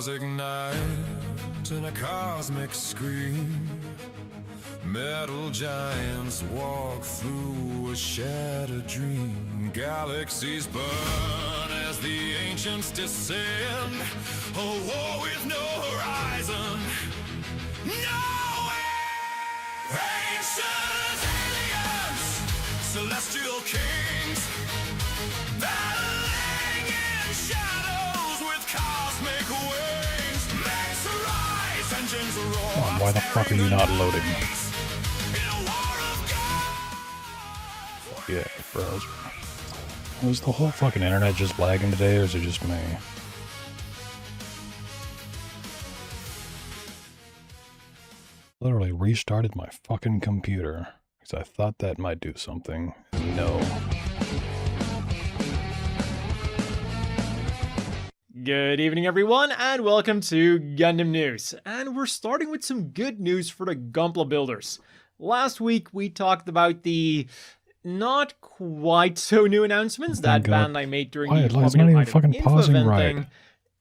Stars ignite in a cosmic scream. Metal giants walk through a shattered dream. Galaxies burn as the ancients descend. A war with no horizon. Nowhere! Ancient aliens, celestial kings, battling in shadows with cosmic wings. Max rise, engines roar. Why the fuck are you not loading? Yeah, browser. Was the whole fucking internet just lagging today, or is it just me? Literally restarted my fucking computer because I thought that might do something. No. Good evening, everyone, and welcome to Gundam News. And we're starting with some good news for the Gunpla builders. Last week, we talked about the not quite so new announcements that Bandai made during the it's not even fucking info pausing event right. thing.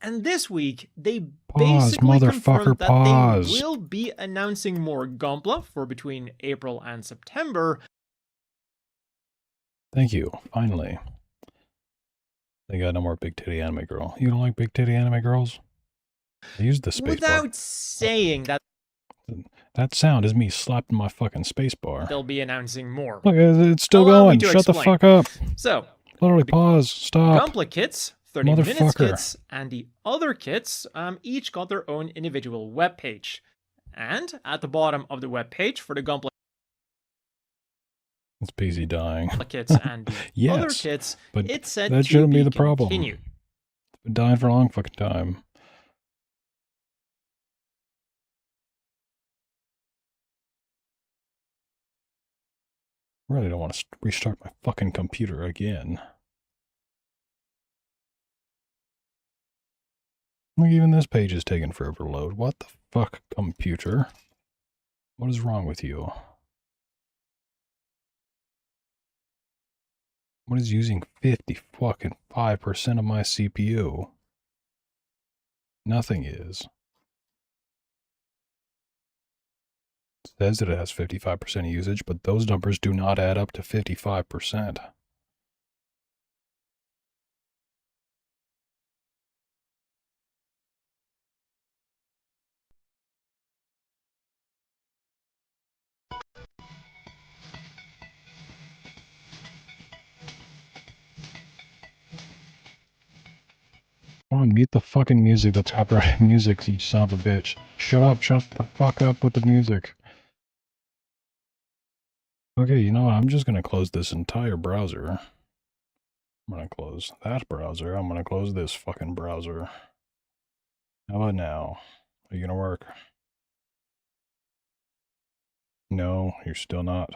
And this week, they Pause, basically confirmed that pause. they will be announcing more Gunpla for between April and September. Thank you, finally. They got no more big titty anime girl. You don't like big titty anime girls? I used the space Without bar. saying that That sound is me slapping my fucking space bar. they'll be announcing more. Look, it's still Allow me going. to Shut the explain. fuck up. So, Literally pause. Stop. Gunpla kits, 30 minutes Motherfucker. kits, and the other kits each got their own individual web page. And at the bottom of the web page for the Gunpla It's busy dying. kits and the Yes, other kits, but it said that to shouldn't be be the problem. continued. It's been dying for a long fucking time. Really don't want to restart my fucking computer again. Look, even this page is taking forever to load. What the fuck, computer? What is wrong with you? What is using 50% of my CPU? Nothing is. It says that it has 55% usage, but those numbers do not add up to 55%. Come on, mute the fucking music. That's copyrighted music, you son of a bitch. Shut up, shut the fuck up with the music. Okay, you know what? I'm just gonna close this entire browser. I'm gonna close that browser. I'm gonna close this fucking browser. How about now? Are you gonna work? No, you're still not.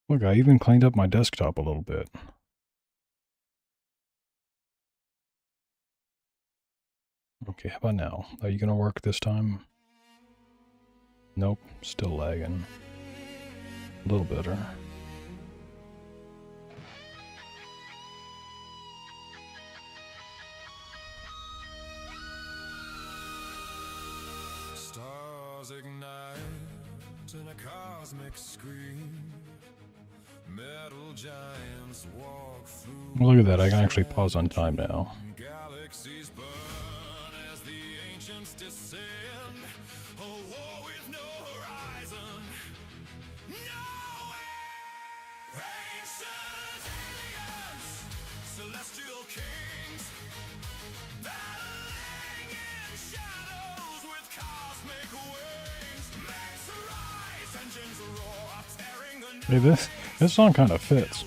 Look, I even cleaned up my desktop a little bit. Okay, how about now? Are you gonna work this time? Nope, still lagging. A little better. Stars ignite in a cosmic scream. Metal giants walk through. Look at that, I can actually pause on time now. Galaxies burn as the ancients descend. A war with no horizon. Nowhere! Ancient aliens, celestial kings, battling in shadows with cosmic wings. Max rise, engines roar, tearing the Hey, this song kind of fits.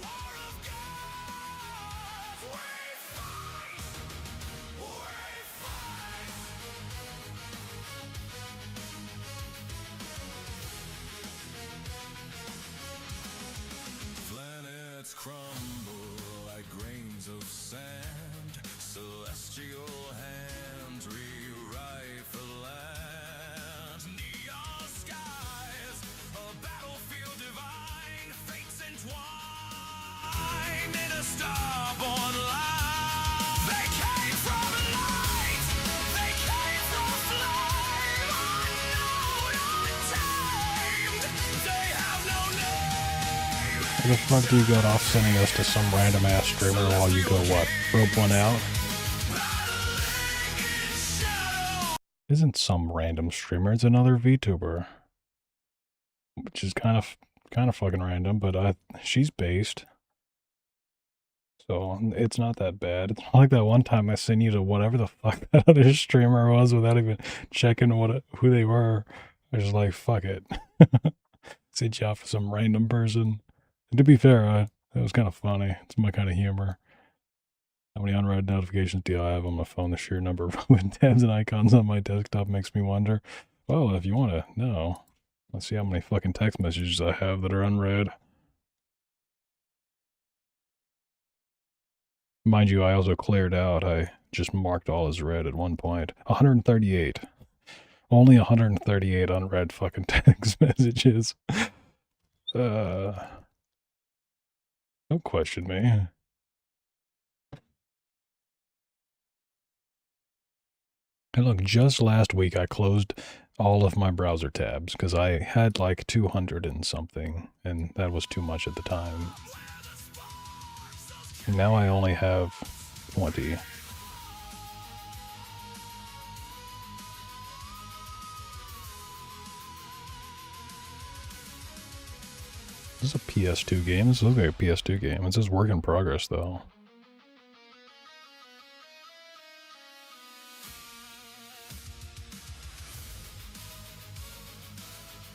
Planets crumble like grains of sand. Celestial hands rewrite the land. Neon skies, a battlefield divine. Fates entwined. Where the fuck do you got off sending us to some random ass streamer while you go what? Rope one out? Isn't some random streamer, it's another VTuber. Which is kind of fucking random, but she's based. So it's not that bad. It's not like that one time I sent you to whatever the fuck that other streamer was without even checking who they were. I was just like, fuck it. Sent you off for some random person. And to be fair, it was kind of funny. It's my kind of humor. How many unread notifications do I have on my phone? The sheer number with tabs and icons on my desktop makes me wonder. Well, if you want to know, let's see how many fucking text messages I have that are unread. Mind you, I also cleared out. I just marked all as read at one point. 138. Only 138 unread fucking text messages. Don't question me. And look, just last week I closed all of my browser tabs because I had like 200 and something, and that was too much at the time. And now I only have 20. This is a PS2 game. This looks like a PS2 game. It says work in progress though.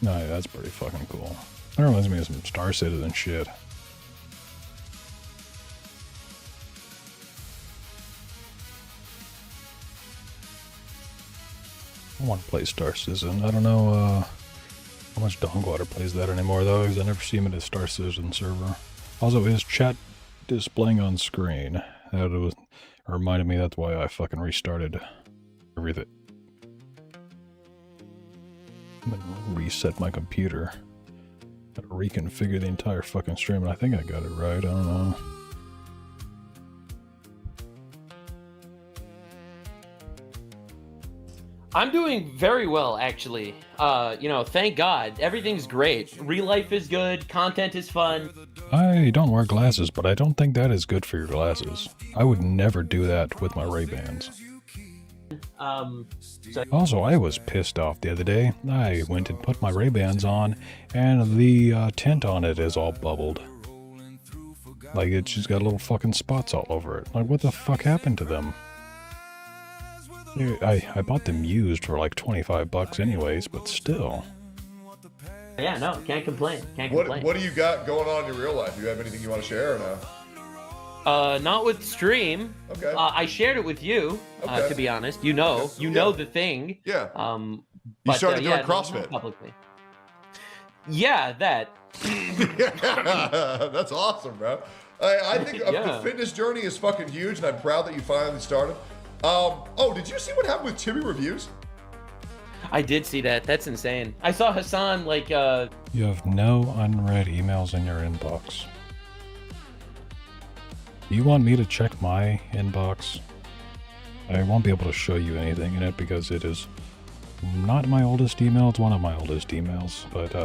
No, yeah, that's pretty fucking cool. That reminds me of some Star Citizen shit. I want to play Star Citizen. I don't know how much Dongwater plays that anymore though, because I never see him at his Star Citizen server. Also, his chat displaying on screen. That reminded me that's why I fucking restarted everything. I'm gonna reset my computer. Gotta reconfigure the entire fucking stream, and I think I got it right. I don't know. I'm doing very well, actually. You know, thank God. Everything's great. Real life is good. Content is fun. I don't wear glasses, but I don't think that is good for your glasses. I would never do that with my Ray-Bans. Also, I was pissed off the other day. I went and put my Ray-Bans on, and the tint on it is all bubbled. Like, it's just got little fucking spots all over it. Like, what the fuck happened to them? I bought them used for like 25 bucks anyways, but still. Yeah, no, can't complain. Can't complain. What do you got going on in your real life? Do you have anything you want to share or no? Not with stream. Okay. I shared it with you, Okay. to be honest. You know the thing. Yeah. You started doing CrossFit. Not publicly. Yeah, that. That's awesome, bro. I think the fitness journey is fucking huge, and I'm proud that you finally started. Oh, did you see what happened with Chibi Reviews? I did see that. That's insane. I saw Hassan, like, You have no unread emails in your inbox. You want me to check my inbox? I won't be able to show you anything in it because it is not my oldest email. It's one of my oldest emails, but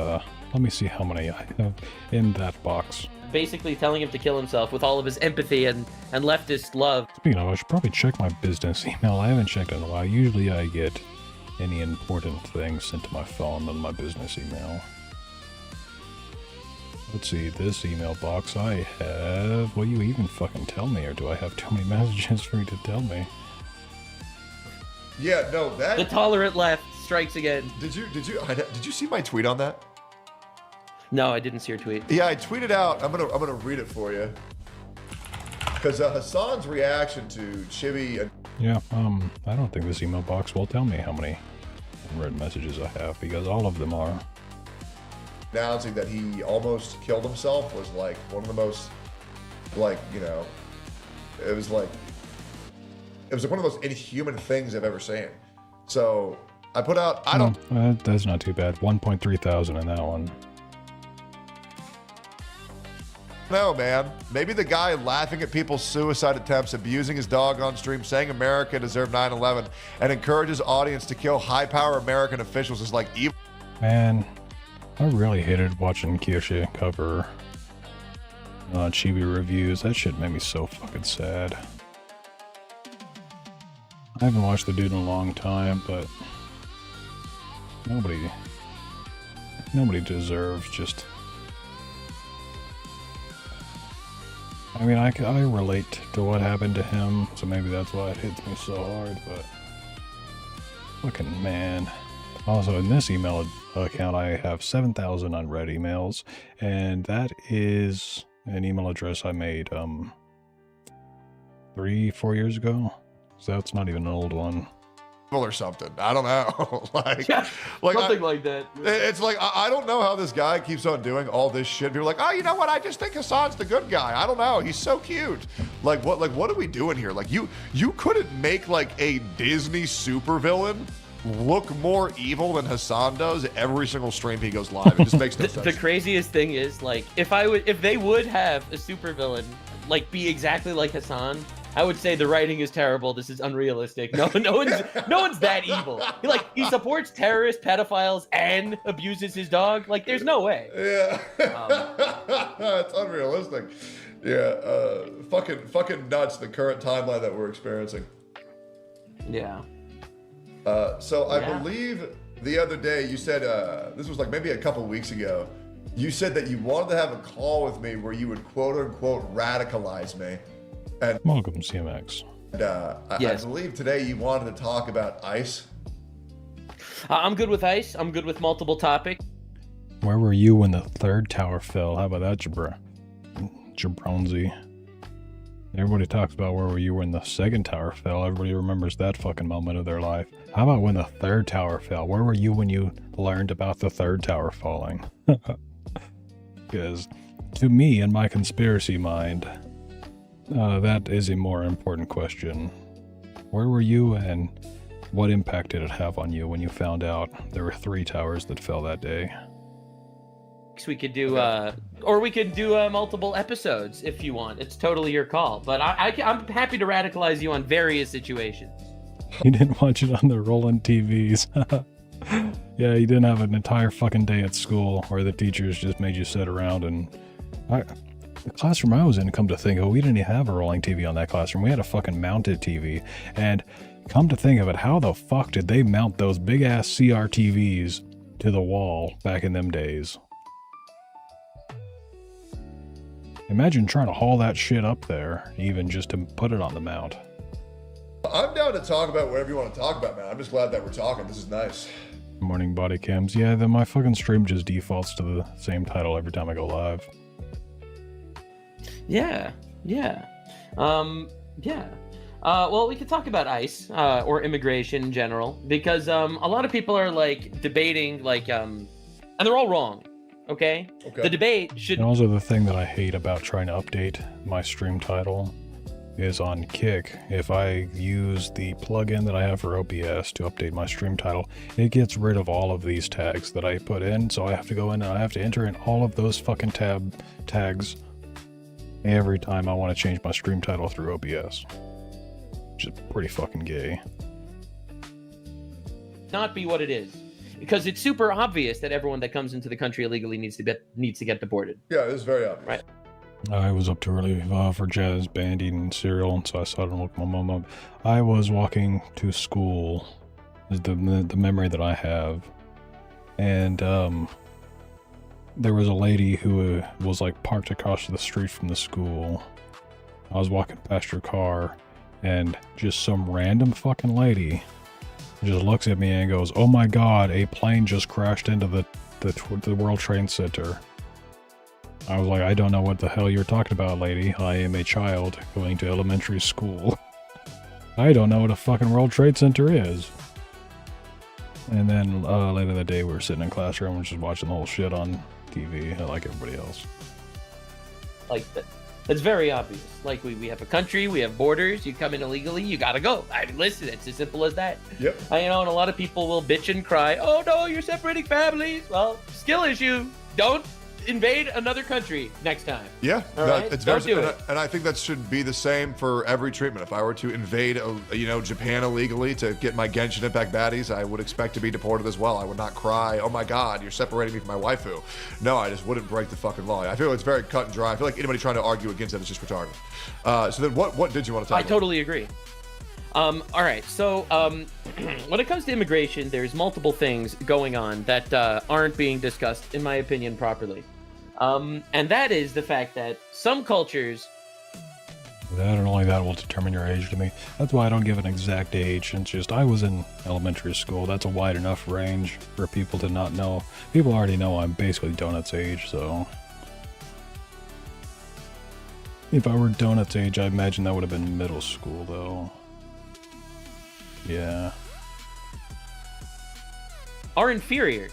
let me see how many I have in that box. basically telling him to kill himself with all of his empathy and leftist love. Speaking of, I should probably check my business email. I haven't checked in a while. Usually I get any important things sent to my phone on my business email. Let's see, this email box I have... Will you even fucking tell me, or do I have too many messages for you to tell me? Yeah, no, that... The tolerant left strikes again. Did you see my tweet on that? No, I didn't see your tweet. Yeah, I tweeted out. I'm gonna read it for you. Because Hassan's reaction to Chibi... Yeah, I don't think this email box will tell me how many unread messages I have, because all of them are. announcing that he almost killed himself was like one of the most, like, you know, it was like one of the most inhuman things I've ever seen. So I put out, I don't... that's not too bad. 1.3 thousand in that one. No, man. Maybe the guy laughing at people's suicide attempts, abusing his dog on stream, saying America deserved 9/11, and encourages audience to kill high-power American officials is like evil. Man, I really hated watching Kiyoshi cover Chibi reviews. That shit made me so fucking sad. I haven't watched the dude in a long time, but nobody deserves just... I mean, I relate to what happened to him, so maybe that's why it hits me so hard, but... Fucking man. Also, in this email account, I have 7,000 unread emails, and that is an email address I made, 3-4 years ago. So that's not even an old one. Or something. I don't know. like Something like that. It's like, I don't know how this guy keeps on doing all this shit. People are like, oh, you know what? I just think Hassan's the good guy. I don't know. He's so cute. Like, what are we doing here? Like, you couldn't make like a Disney supervillain look more evil than Hassan does every single stream he goes live. It just makes no sense. The craziest thing is, like, if they would have a supervillain like be exactly like Hassan, I would say the writing is terrible. This is unrealistic. No one's that evil. He supports terrorists, pedophiles, and abuses his dog. Like, there's no way. Yeah, it's unrealistic. Yeah, fucking nuts. The current timeline that we're experiencing. Yeah. So I believe the other day you said this was like maybe a couple weeks ago. You said that you wanted to have a call with me where you would quote unquote radicalize me. And Welcome, CMX. Yes. I believe today you wanted to talk about ICE. I'm good with ICE. I'm good with multiple topics. Where were you when the third tower fell? How about that, Jabronzi? Everybody talks about where were you when the second tower fell. Everybody remembers that fucking moment of their life. How about when the third tower fell? Where were you when you learned about the third tower falling? Because to me, in my conspiracy mind, that is a more important question. Where were you and what impact did it have on you when you found out there were 3 towers that fell that day? We could do, or we could do multiple episodes if you want. It's totally your call. But I'm happy to radicalize you on various situations. You didn't watch it on the rolling TVs. Yeah, you didn't have an entire fucking day at school where the teachers just made you sit around and... The classroom I was in, come to think of it, we didn't even have a rolling TV on that classroom. We had a fucking mounted TV. And come to think of it, how the fuck did they mount those big-ass CRTVs to the wall back in them days? Imagine trying to haul that shit up there, even just to put it on the mount. I'm down to talk about whatever you want to talk about, man. I'm just glad that we're talking. This is nice. Morning Bodycams. Yeah, then my fucking stream just defaults to the same title every time I go live. Yeah. Well, we could talk about ICE or immigration in general, because a lot of people are like debating, like, and they're all wrong. Okay. The debate should. And also, the thing that I hate about trying to update my stream title is on Kick. If I use the plugin that I have for OBS to update my stream title, it gets rid of all of these tags that I put in. So I have to go in and I have to enter in all of those fucking tags every time I want to change my stream title through OBS. Which is pretty fucking gay. not be what it is. Because it's super obvious that everyone that comes into the country illegally needs to get deported. Yeah, it is very obvious. Right. I was up too early for Jazz Band eating cereal, and so I saw it and woke my mom up. I was walking to school, is the memory that I have, and there was a lady who was like parked across the street from the school. I was walking past her car, and just some random fucking lady just looks at me and goes, "Oh my God, a plane just crashed into the World Trade Center." I was like, "I don't know what the hell you're talking about, lady. I am a child going to elementary school. I don't know what a fucking World Trade Center is." And then later that day, we were sitting in classroom and just watching the whole shit on TV, like everybody else. Like that. That's very obvious. Like we have a country, we have borders. You come in illegally, you gotta go. I mean, listen, it's as simple as that. Yep. And a lot of people will bitch and cry. Oh no, you're separating families. Well, skill issue. Don't invade another country next time. Yeah, All no, right? it's Don't very, do and, it. and I think that should be the same for every treatment. If I were to invade, Japan illegally to get my Genshin Impact baddies, I would expect to be deported as well. I would not cry, "Oh my God, you're separating me from my waifu." No, I just wouldn't break the fucking law. I feel it's very cut and dry. I feel like anybody trying to argue against it is just retarded. So then, what did you want to talk I about? totally agree. All right, so when it comes to immigration, there's multiple things going on that aren't being discussed, in my opinion, properly. And that is the fact that some cultures... That and only that will determine your age to me. That's why I don't give an exact age. It's just, I was in elementary school. That's a wide enough range for people to not know. People already know I'm basically Donut's age, so... If I were Donut's age, I imagine that would have been middle school, though. Yeah. are inferior.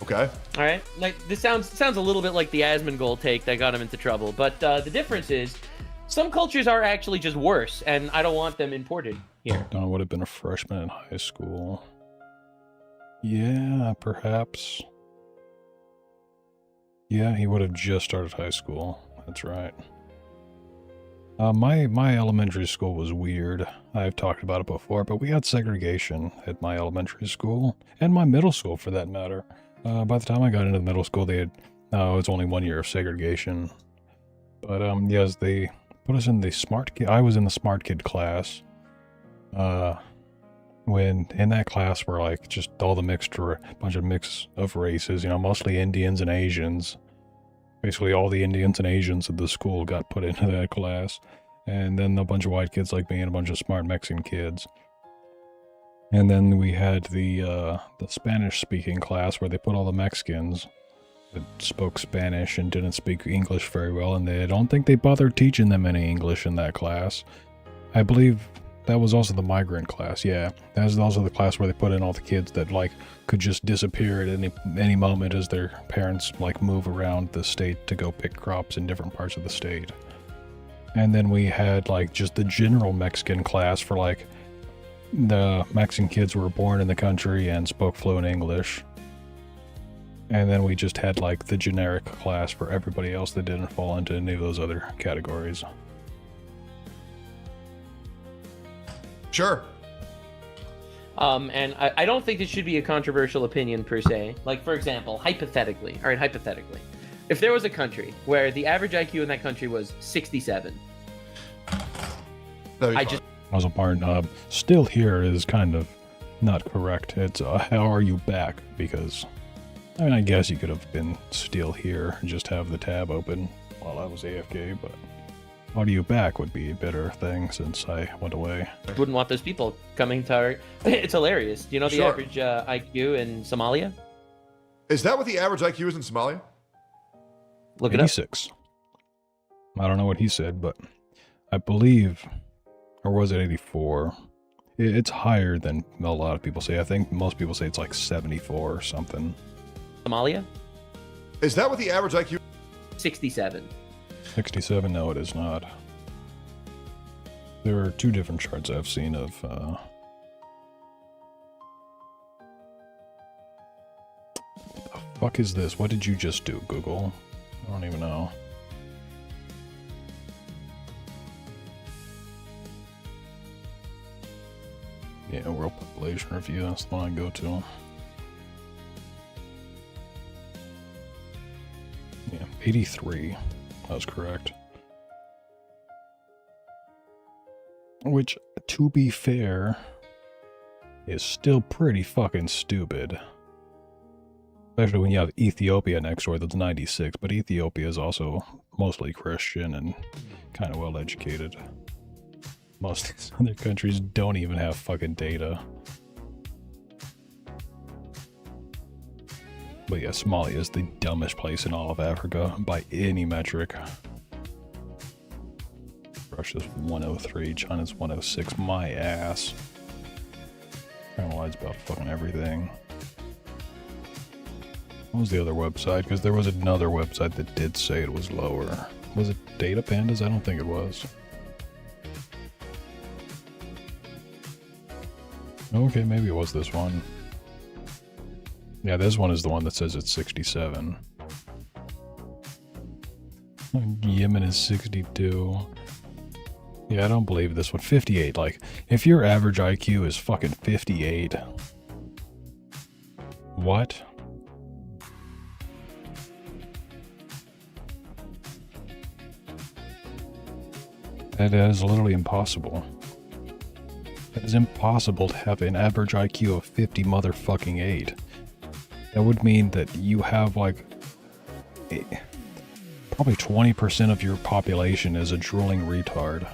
Okay. All right, like this sounds a little bit like the Asmongold take that got him into trouble, but the difference is some cultures are actually just worse, and I don't want them imported here. Don would have been a freshman in high school. Yeah, perhaps. Yeah, he would have just started high school. That's right. My elementary school was weird. I've talked about it before, but we had segregation at my elementary school, and my middle school for that matter. By the time I got into the middle school, they had, it was only 1 year of segregation. But, yes, they put us in the smart kid. I was in the smart kid class. When in that class were like just all the bunch of mix of races, mostly Indians and Asians. Basically all the Indians and Asians of the school got put into that class. And then a bunch of white kids like me and a bunch of smart Mexican kids. And then we had the Spanish-speaking class where they put all the Mexicans that spoke Spanish and didn't speak English very well, and I don't think they bothered teaching them any English in that class. I believe that was also the migrant class, yeah. That was also the class where they put in all the kids that, could just disappear at any moment as their parents, move around the state to go pick crops in different parts of the state. And then we had, just the general Mexican class for, the Mexican kids who were born in the country and spoke fluent English. And then we just had, the generic class for everybody else that didn't fall into any of those other categories. Sure. And I don't think this should be a controversial opinion per se. For example, hypothetically, if there was a country where the average IQ in that country was 67, Also, Martin, still here is kind of not correct. It's, how are you back? Because, I guess you could have been still here and just have the tab open while I was AFK, but how are you back would be a better thing since I went away. wouldn't want those people coming to our... It's hilarious. Do you know the Sure. average IQ in Somalia? Is that what the average IQ is in Somalia? Look it up. 86. I don't know what he said, but I believe, or was it 84? It's higher than a lot of people say. I think most people say it's 74 or something. Somalia? Is that what the average IQ? 67. 67? No, it is not. There are two different charts I've seen of, what the fuck is this? What did you just do, Google? I don't even know. Yeah, World Population Review, that's the one I go to. Yeah, 83. That was correct. Which, to be fair, is still pretty fucking stupid. Especially when you have Ethiopia next door that's 96, but Ethiopia is also mostly Christian and kind of well educated. Most of these other countries don't even have fucking data. But yeah, Somalia is the dumbest place in all of Africa by any metric. Russia's 103, China's 106, my ass. China lies about fucking everything. What was the other website? Because there was another website that did say it was lower. Was it Data Pandas? I don't think it was. Okay, maybe it was this one. Yeah, this one is the one that says it's 67. Yemen is 62. Yeah, I don't believe this one. 58. Like, if your average IQ is fucking 58. What? That is literally impossible. It is impossible to have an average IQ of 50 motherfucking 8. That would mean that you have like probably 20% of your population is a drooling retard.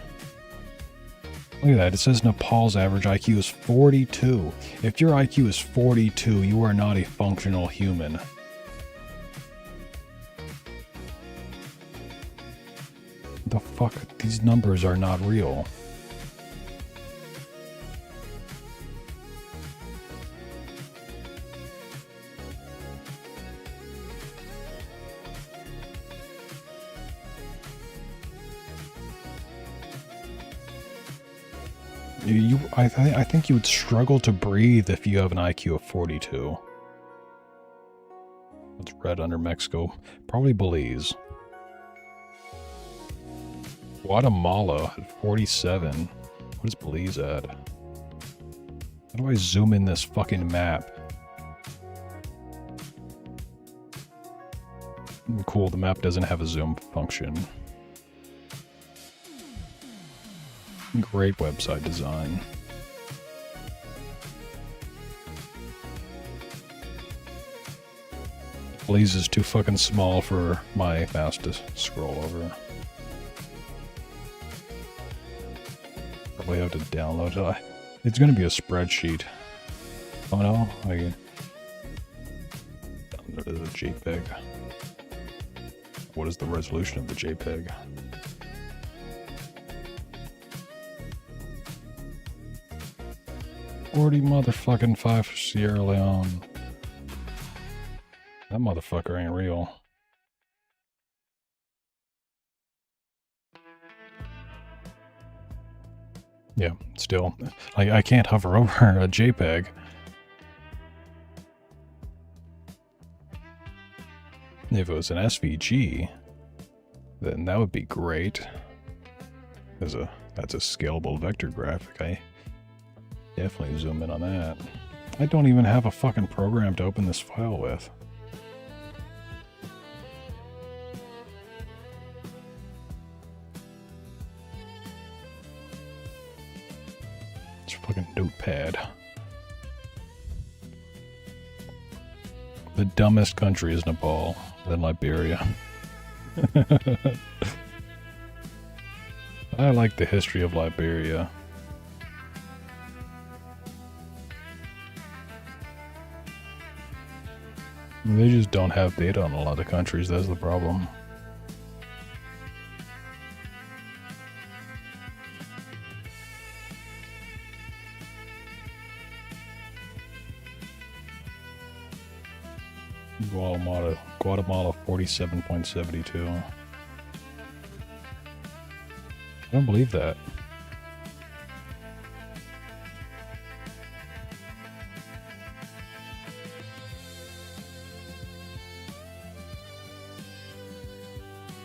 Look at that, it says Nepal's average IQ is 42. If your IQ is 42, you are not a functional human. The fuck? These numbers are not real. I think you would struggle to breathe if you have an IQ of 42. It's red under Mexico. Probably Belize. Guatemala at 47. What is Belize at? How do I zoom in this fucking map? Cool, the map doesn't have a zoom function. Great website design. Belize is too fucking small for my mouse to scroll over. Probably have to download it. It's gonna be a spreadsheet. Oh no, I downloaded a JPEG. What is the resolution of the JPEG? $40 5 for Sierra Leone. That motherfucker ain't real. Yeah, still. I can't hover over a JPEG. If it was an SVG, then that would be great. That's a scalable vector graphic. I definitely zoom in on that. I don't even have a fucking program to open this file with. It's a fucking notepad. The dumbest country is Nepal, then Liberia. I like the history of Liberia. They just don't have data on a lot of countries, that's the problem. Guatemala 47.72. I don't believe that.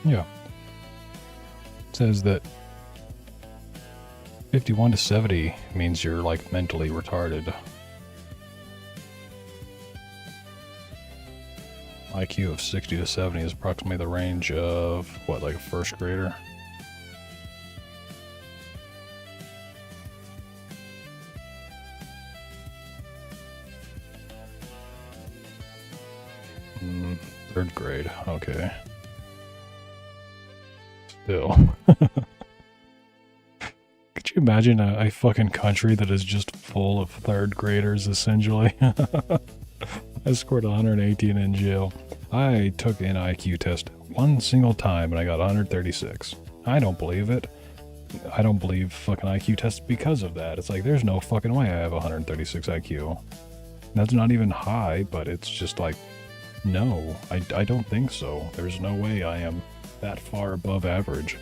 Yeah. It says that 51 to 70 means you're like mentally retarded. IQ of 60 to 70 is approximately the range of, what, like a first grader? Third grade, okay. Still. Could you imagine a fucking country that is just full of third graders, essentially? I scored 118 in jail. I took an IQ test one single time and I got 136. I don't believe it. I don't believe fucking IQ tests because of that. It's like, there's no fucking way I have 136 IQ. That's not even high, but it's just like, no, I don't think so. There's no way I am that far above average.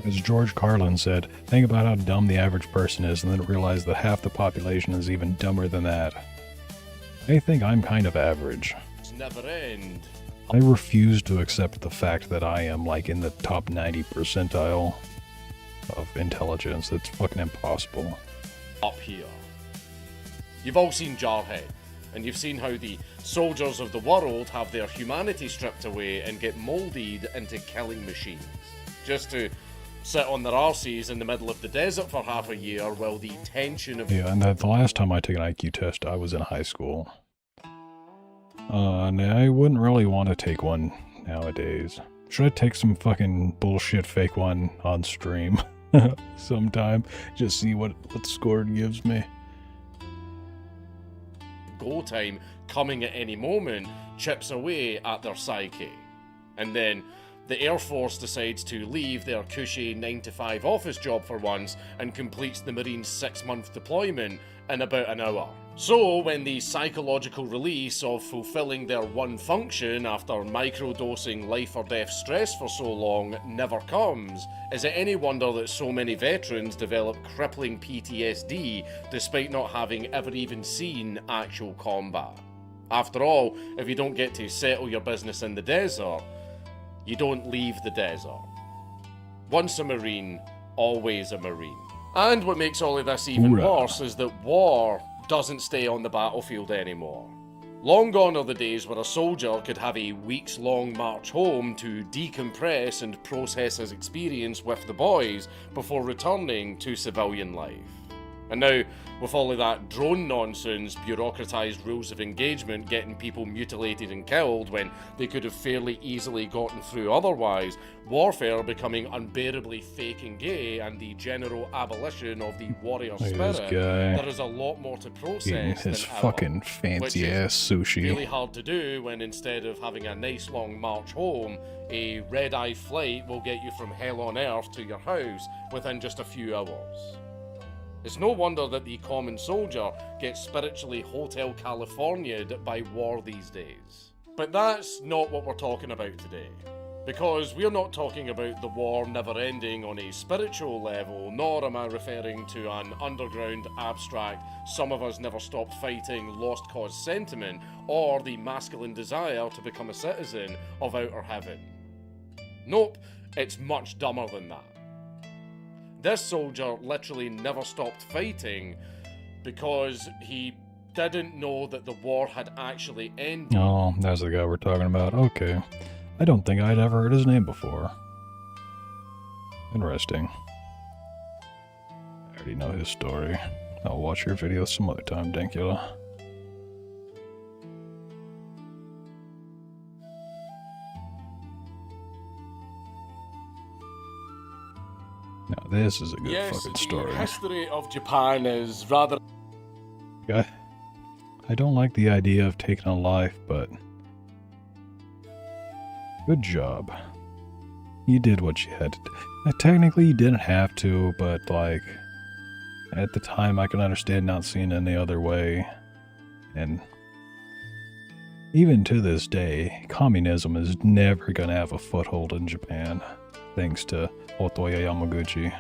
As George Carlin said, think about how dumb the average person is and then realize that half the population is even dumber than that. I think I'm kind of average. Never end. I refuse to accept the fact that I am like in the top 90 percentile of intelligence. It's fucking impossible. Up here. You've all seen Jarhead, and you've seen how the soldiers of the world have their humanity stripped away and get moulded into killing machines, just to sit on their arses in the middle of the desert for half a year while the tension of... Yeah, and the last time I took an IQ test, I was in high school. And I wouldn't really want to take one nowadays. Should I take some fucking bullshit fake one on stream sometime? Just see what score it gives me. Go time coming at any moment chips away at their psyche. And then the Air Force decides to leave their cushy 9-to-5 office job for once and completes the Marines' 6-month deployment in about an hour. So, when the psychological release of fulfilling their one function after microdosing life or death stress for so long never comes, is it any wonder that so many veterans develop crippling PTSD despite not having ever even seen actual combat? After all, if you don't get to settle your business in the desert, you don't leave the desert. Once a Marine, always a Marine. And what makes all of this even worse is that war doesn't stay on the battlefield anymore. Long gone are the days where a soldier could have a weeks-long march home to decompress and process his experience with the boys before returning to civilian life. And now, with all of that drone nonsense, bureaucratised rules of engagement getting people mutilated and killed when they could have fairly easily gotten through otherwise, warfare becoming unbearably fake and gay, and the general abolition of the warrior spirit, there is a lot more to process his than fucking ever, fancy ass sushi. Really hard to do when instead of having a nice long march home, a red-eye flight will get you from hell on earth to your house within just a few hours. It's no wonder that the common soldier gets spiritually Hotel California'd by war these days. But that's not what we're talking about today. Because we're not talking about the war never ending on a spiritual level, nor am I referring to an underground, abstract, some of us never stopped fighting, lost cause sentiment, or the masculine desire to become a citizen of outer heaven. Nope, it's much dumber than that. This soldier literally never stopped fighting because he didn't know that the war had actually ended. Oh, that's the guy we're talking about. Okay. I don't think I'd ever heard his name before. Interesting. I already know his story. I'll watch your video some other time, Dankula. Now this is a good fucking story. The history of Japan is rather... I don't like the idea of taking a life, but... good job. You did what you had to do. Technically you didn't have to, but like... at the time I can understand not seeing any other way. And... even to this day, communism is never gonna have a foothold in Japan. Thanks to Otoya Yamaguchi.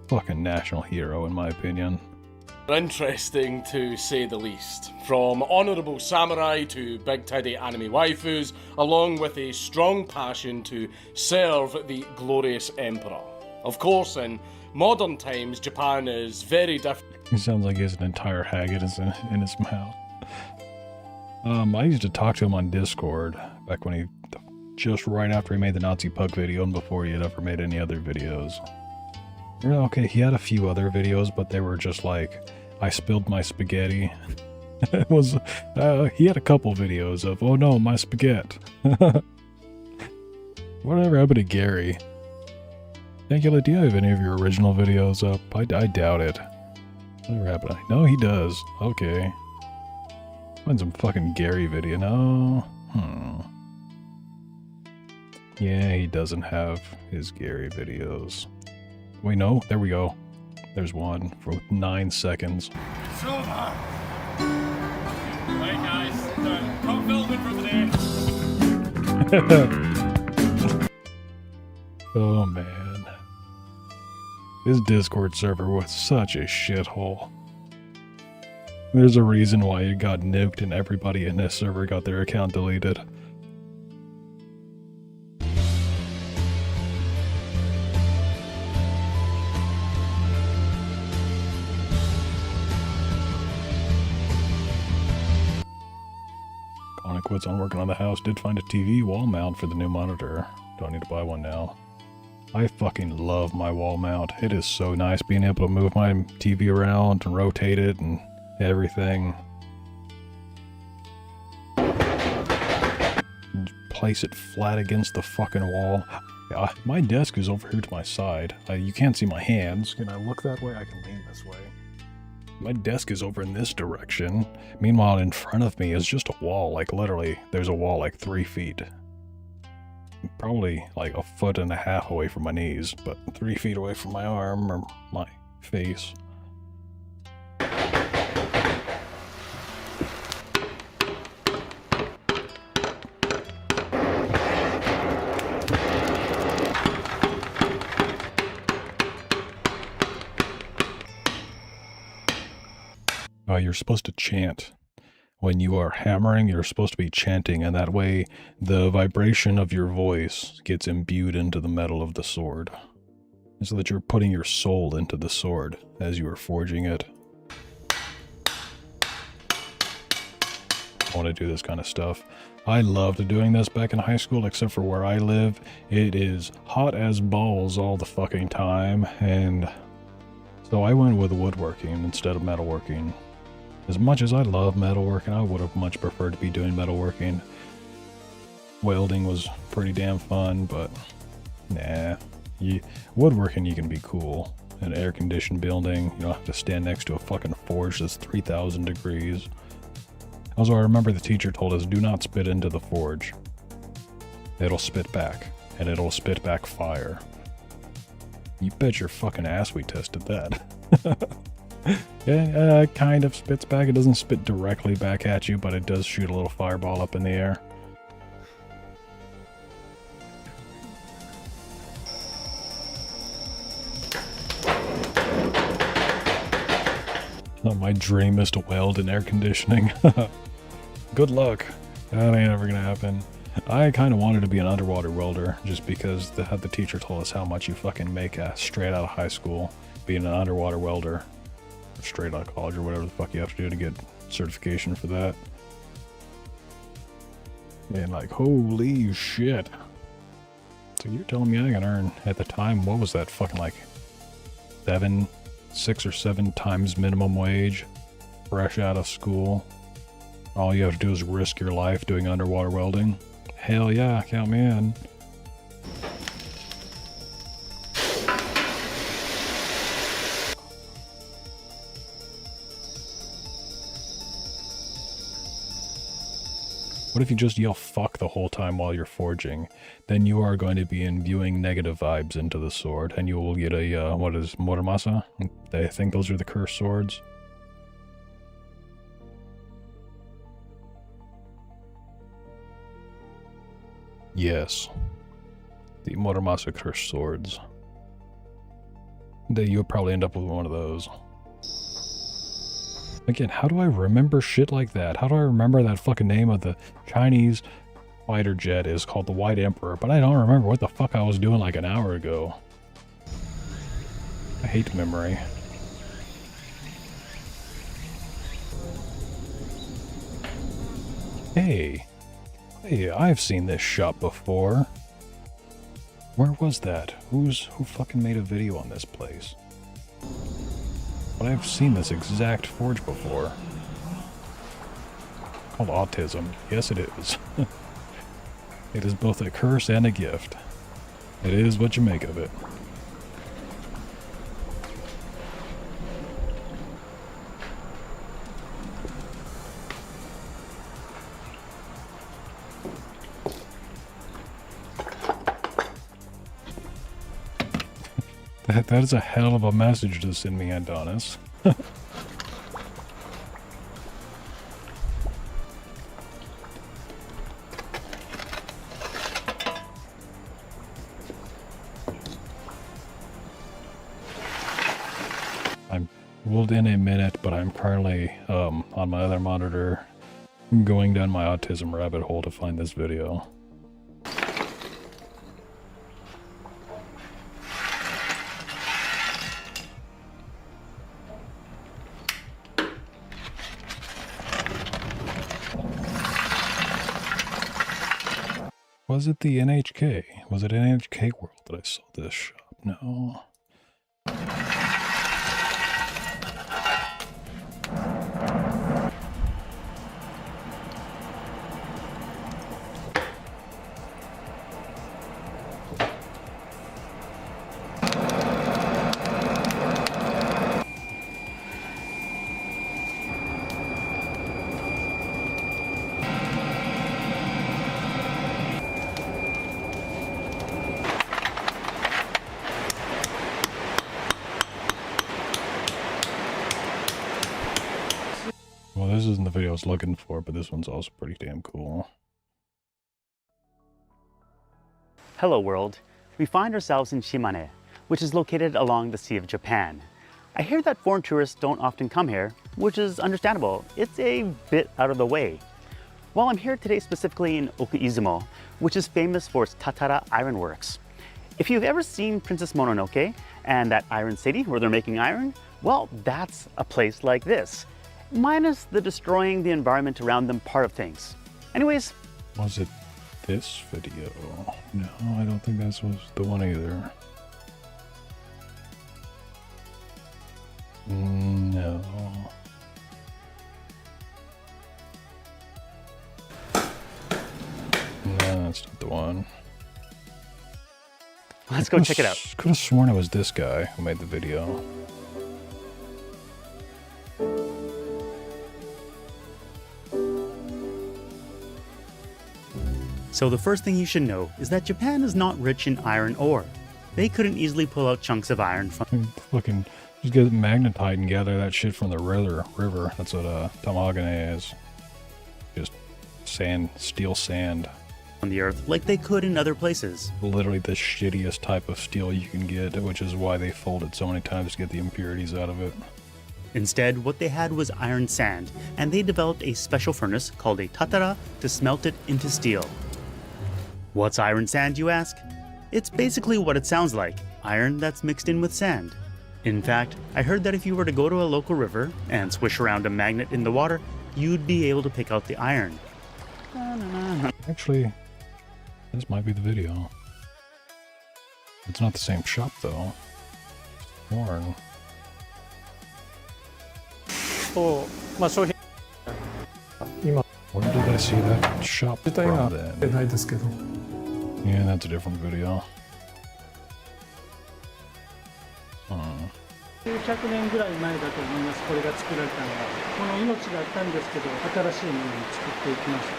Fucking national hero, in my opinion. interesting to say the least. From honourable samurai to big titty anime waifus, along with a strong passion to serve the glorious emperor. Of course, in modern times, Japan is very different. He sounds like he has an entire Haggard in his mouth. I used to talk to him on Discord back when he... just right after he made the Nazi Pug video and before he had ever made any other videos. Okay, he had a few other videos, but they were just like, I spilled my spaghetti. It was, he had a couple videos of, oh no, my spaghetti. Whatever happened to Gary? Dankula, do you have any of your original videos up? I doubt it. Whatever happened? No, he does. Okay. Find some fucking Gary video. No. Yeah, he doesn't have his Gary videos. Wait, no. There we go. There's one for 9 seconds. Silver! Right, guys. Come filming for today. Oh, man. His Discord server was such a shithole. There's a reason why it got nuked and everybody in this server got their account deleted. quits on working on the house. Did find a TV wall mount for the new monitor. Don't need to buy one now. I fucking love my wall mount. It is so nice being able to move my TV around and rotate it and everything. Place it flat against the fucking wall. My desk is over here to my side. You can't see my hands. Can I look that way? I can lean this way. My desk is over in this direction. Meanwhile, in front of me is just a wall. Like, literally, there's a wall like 3 feet. Probably like 1.5 feet away from my knees, but 3 feet away from my arm or my face. You're supposed to chant. When you are hammering, you're supposed to be chanting, and that way the vibration of your voice gets imbued into the metal of the sword. So that you're putting your soul into the sword as you are forging it. I want to do this kind of stuff. I loved doing this back in high school, except for where I live. It is hot as balls all the fucking time, and so I went with woodworking instead of metalworking. As much as I love metalworking, I would have much preferred to be doing metalworking. Welding was pretty damn fun, but nah. Woodworking, you can be cool. An air-conditioned building, you don't have to stand next to a fucking forge that's 3,000 degrees. Also, I remember the teacher told us, do not spit into the forge. It'll spit back, and it'll spit back fire. You bet your fucking ass we tested that. Yeah, it kind of spits back. It doesn't spit directly back at you, but it does shoot a little fireball up in the air. Oh, my dream is to weld in air conditioning. Good luck. That ain't ever gonna happen. I kind of wanted to be an underwater welder, just because the teacher told us how much you fucking make straight out of high school being an underwater welder. Straight out of college or whatever the fuck you have to do to get certification for that. And like, holy shit. So you're telling me I can earn, at the time, what was that, fucking like 6 or 7 times minimum wage, fresh out of school? All you have to do is risk your life doing underwater welding? Hell yeah, count me in. What if you just yell fuck the whole time while you're forging? Then you are going to be imbuing negative vibes into the sword, and you will get a, what is Muramasa? I think those are the cursed swords. Yes. The Muramasa cursed swords. You'll probably end up with one of those. Again, how do I remember shit like that? How do I remember that fucking name of the Chinese fighter jet is called the White Emperor, but I don't remember what the fuck I was doing like an hour ago. I hate memory. Hey, I've seen this shop before. Where was that? Who fucking made a video on this place? But I've seen this exact forge before. Called autism. Yes, it is. It is both a curse and a gift. It is what you make of it. That is a hell of a message to send me, Adonis. We'll in a minute, but I'm currently on my other monitor going down my autism rabbit hole to find this video. was it the NHK? Was it NHK World that I saw this shop? No. Well, this isn't the video I was looking for, but this one's also pretty damn cool. Hello world. We find ourselves in Shimane, which is located along the Sea of Japan. I hear that foreign tourists don't often come here, which is understandable. It's a bit out of the way. Well, I'm here today specifically in Okuizumo, which is famous for its Tatara ironworks. If you've ever seen Princess Mononoke and that iron city where they're making iron, well, that's a place like this. Minus the destroying the environment around them part of things. Anyways. Was it this video? No, I don't think this was the one either. No. No, that's not the one. Let's go check it out. Could have sworn it was this guy who made the video. So the first thing you should know is that Japan is not rich in iron ore. They couldn't easily pull out chunks of iron from Fucking just get magnetite and gather that shit from the river. That's what Tamagane is. Just sand, steel sand. the earth like they could in other places. Literally the shittiest type of steel you can get, which is why they fold it so many times to get the impurities out of it. Instead, what they had was iron sand, and they developed a special furnace called a tatara to smelt it into steel. What's iron sand, you ask? It's basically what it sounds like, iron that's mixed in with sand. In fact, I heard that if you were to go to a local river and swish around a magnet in the water, you'd be able to pick out the iron. Actually, this might be the video. It's not the same shop though. Worn. Where did I see that shop from then? Yeah, that's a different video. 900年ぐらい前だと思います。これが作られたのはこの命があったんですけど、新しいものに作っていきました。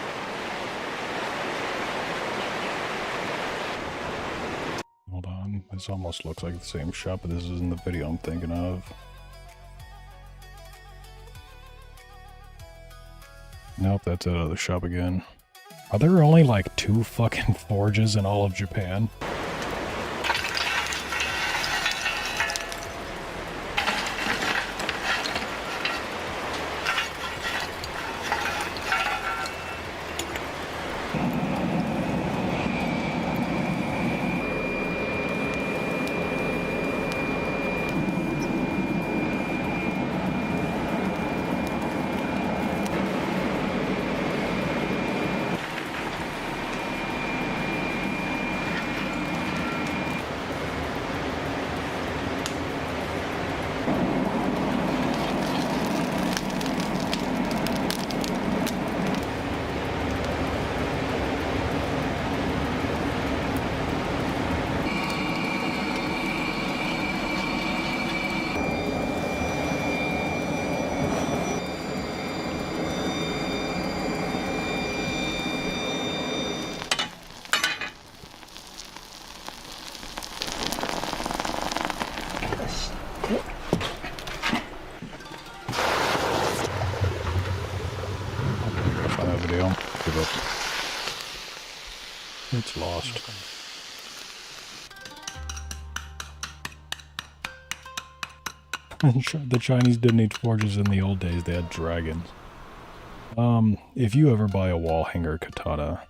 Hold on, this almost looks like the same shop, but this isn't the video I'm thinking of. Nope, that's that other shop again. Are there only like 2 fucking forges in all of Japan? Video. Give up. It's lost. The Chinese didn't need forges in the old days, they had dragons. If you ever buy a wall hanger katana,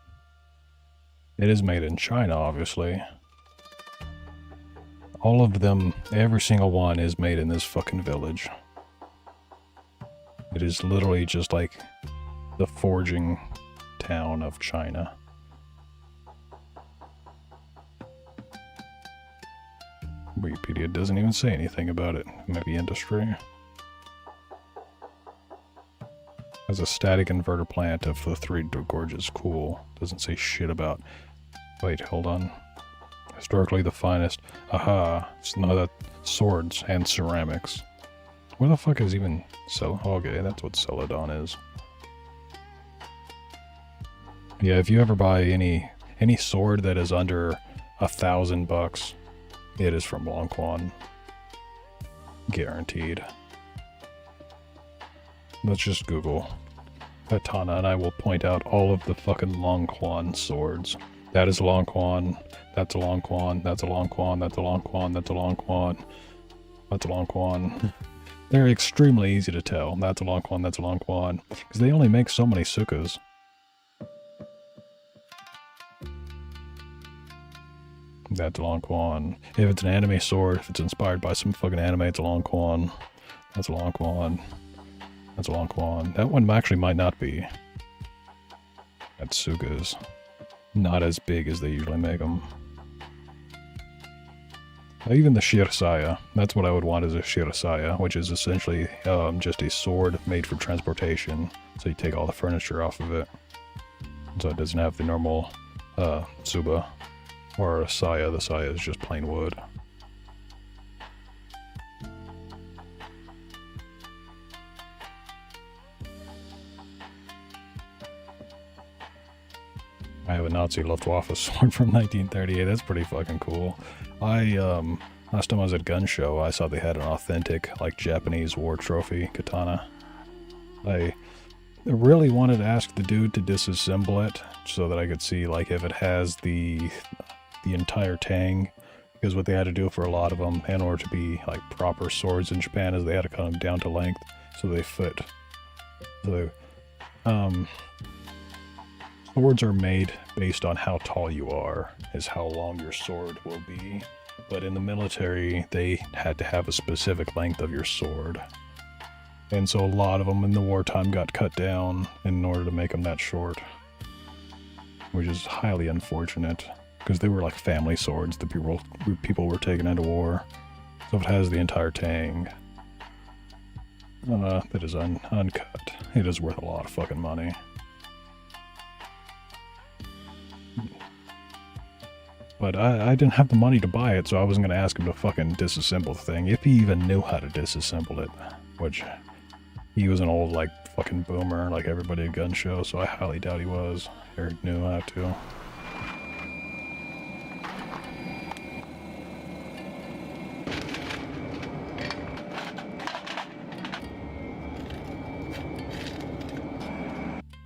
it is made in China, obviously. All of them, every single one is made in this fucking village. It is literally just like the forging town of China. Wikipedia doesn't even say anything about it. Maybe industry. Has a static inverter plant of the 3 gorges. Cool. Doesn't say shit about... Wait, hold on. Historically the finest. Aha. No, that swords and ceramics. Where the fuck is even okay, that's what Celadon is. Yeah, if you ever buy any sword that is under $1,000, it is from Longquan. Guaranteed. Let's just Google katana and I will point out all of the fucking Longquan swords. That is a Longquan. That's a Longquan. That's a Longquan. That's a Longquan. That's a Longquan. That's a Longquan. They're extremely easy to tell. That's a Longquan. That's a Longquan. Because they only make so many Sukkas. That's a Longquan. If it's an anime sword, if it's inspired by some fucking anime, it's a Longquan. That's a Longquan. That's a Longquan. That one actually might not be. That's Sukkas. Not as big as they usually make them. Even the Shirasaya. That's what I would want as a Shirasaya, which is essentially just a sword made for transportation. So you take all the furniture off of it. So it doesn't have the normal Tsuba or a Saya. The Saya is just plain wood. I have a Nazi Luftwaffe sword from 1938. That's pretty fucking cool. Last time I was at Gun Show, I saw they had an authentic, like, Japanese war trophy katana. I really wanted to ask the dude to disassemble it so that I could see, like, if it has the entire tang. Because what they had to do for a lot of them, in order to be, like, proper swords in Japan, is they had to cut them down to length so they fit. So, swords are made based on how tall you are, is how long your sword will be. But in the military, they had to have a specific length of your sword. And so a lot of them in the wartime got cut down in order to make them that short. Which is highly unfortunate, because they were like family swords that people were taking into war. So if it has the entire tang, that is uncut, it is worth a lot of fucking money. But I didn't have the money to buy it, so I wasn't going to ask him to fucking disassemble the thing, if he even knew how to disassemble it. Which, he was an old, like, fucking boomer, like everybody at Gun Show, so I highly doubt he was, or knew how to.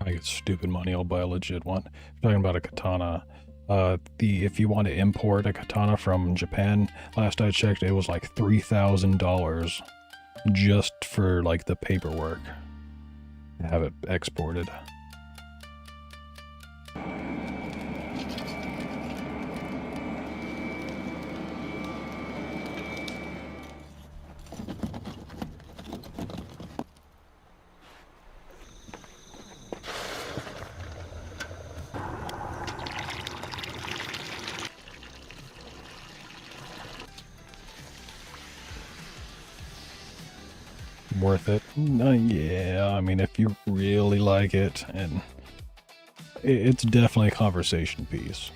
I get stupid money, I'll buy a legit one. Talking about a katana. If you want to import a katana from Japan, last I checked, it was like $3,000 just for like the paperwork to have it exported. Worth it? Yeah, I mean, if you really like it, and it's definitely a conversation piece,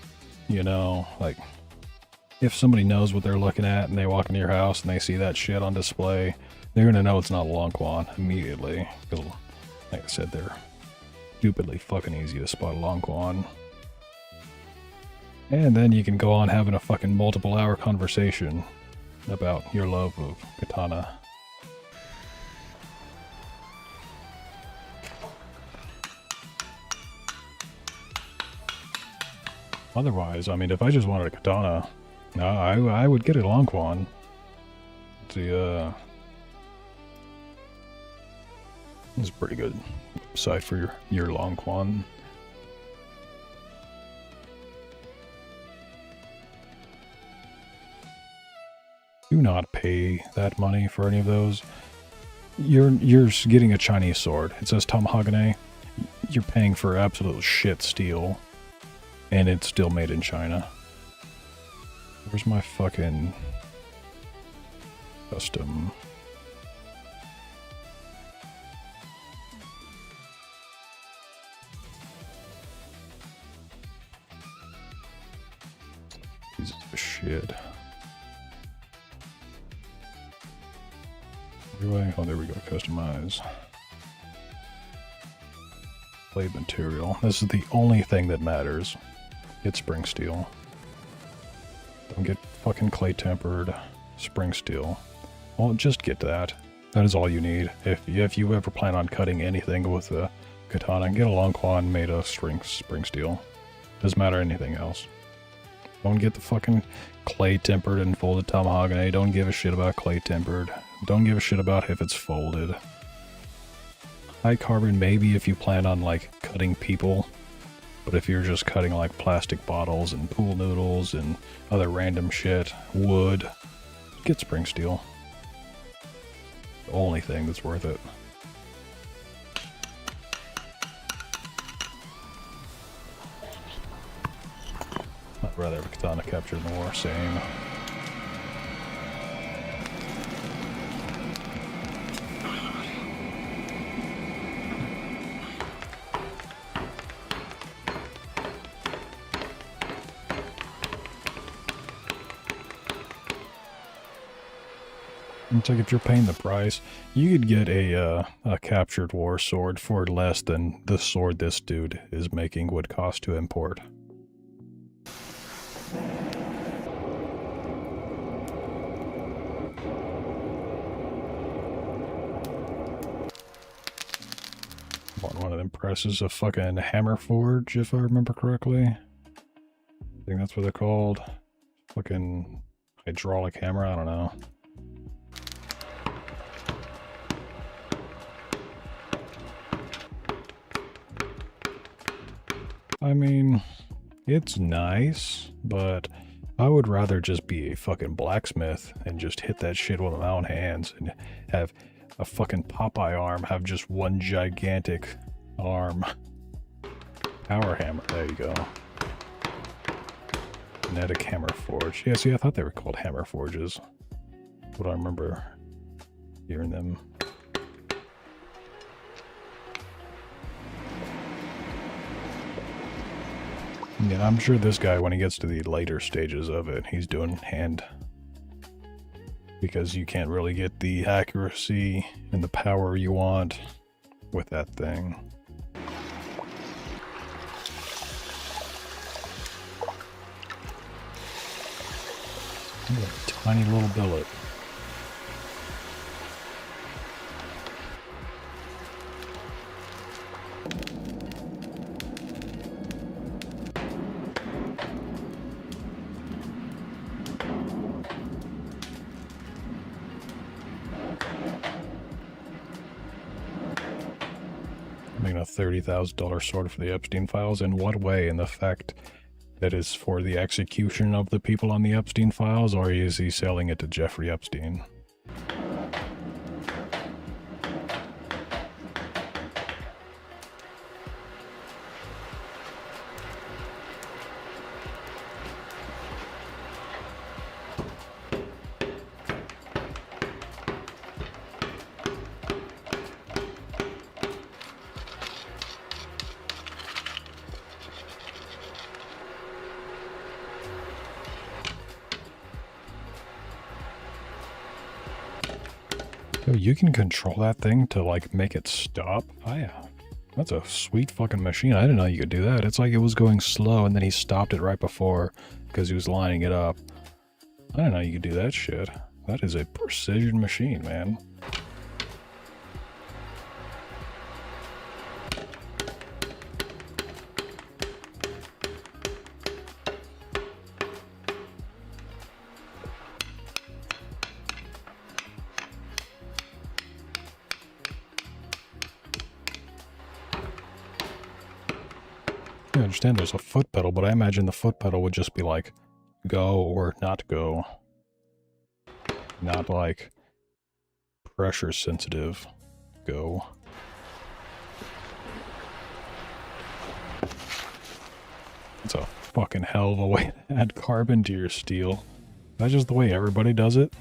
you know, like, if somebody knows what they're looking at and they walk into your house and they see that shit on display, they're gonna know it's not a Longquan immediately, because, like I said, they're stupidly fucking easy to spot a Longquan. And then you can go on having a fucking multiple-hour conversation about your love of katana. Otherwise, I mean, if I just wanted a katana, I would get a Longquan. It's a pretty good site for your Longquan. Do not pay that money for any of those. You're getting a Chinese sword. It says Tomahagane. You're paying for absolute shit steel. And it's still made in China. Where's my fucking Custom. Pieces of shit. Anyway, oh, there we go. Customize. Blade material. This is the only thing that matters. Get spring steel. Don't get fucking clay tempered spring steel. Well, just get that. That is all you need. If you ever plan on cutting anything with a katana, get a long quan made of spring steel. Doesn't matter anything else. Don't get the fucking clay tempered and folded tomahawk. Don't give a shit about clay tempered. Don't give a shit about if it's folded. High carbon maybe if you plan on like cutting people, but if you're just cutting like plastic bottles and pool noodles and other random shit, wood, get spring steel. The only thing that's worth it. I'd rather have a katana captured in the war, same. It's like if you're paying the price, you could get a captured war sword for less than the sword this dude is making would cost to import. One of them presses a fucking hammer forge, if I remember correctly. I think that's what they're called. Fucking hydraulic hammer, I don't know. I mean, it's nice, but I would rather just be a fucking blacksmith and just hit that shit with my own hands and have a fucking Popeye arm have just one gigantic arm. Power hammer, there you go. Kinetic hammer forge. Yeah, see, I thought they were called hammer forges. But I remember hearing them. Yeah, I'm sure this guy, when he gets to the later stages of it, he's doing hand. Because you can't really get the accuracy and the power you want with that thing. Look at that tiny little billet. Making a $30,000 sword for the Epstein files. In what way? In the fact that is for the execution of the people on the Epstein files, or is he selling it to Jeffrey Epstein? Yo, you can control that thing to, like, make it stop? Oh, yeah. That's a sweet fucking machine. I didn't know you could do that. It's like it was going slow and then he stopped it right before because he was lining it up. I didn't know you could do that shit. That is a precision machine, man. I understand there's a foot pedal, but I imagine the foot pedal would just be like, go or not go. Not like pressure sensitive go. It's a fucking hell of a way to add carbon to your steel. That's just the way everybody does it.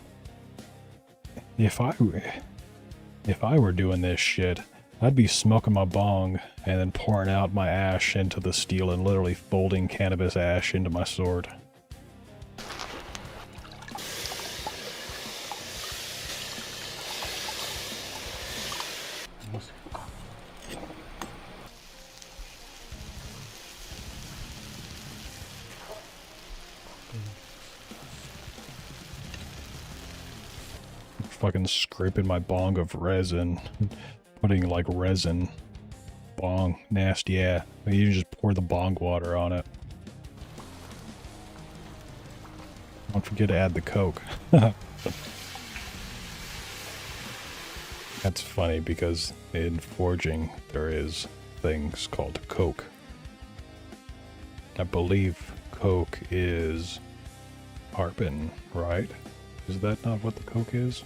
If I were doing this shit, I'd be smoking my bong and then pouring out my ash into the steel and literally folding cannabis ash into my sword. Fucking scraping my bong of resin, putting like resin bong, nasty. Yeah, you just pour the bong water on it. Don't forget to add the coke. That's funny because in forging there is things called coke. I believe coke is carbon, right? Is that not what the coke is?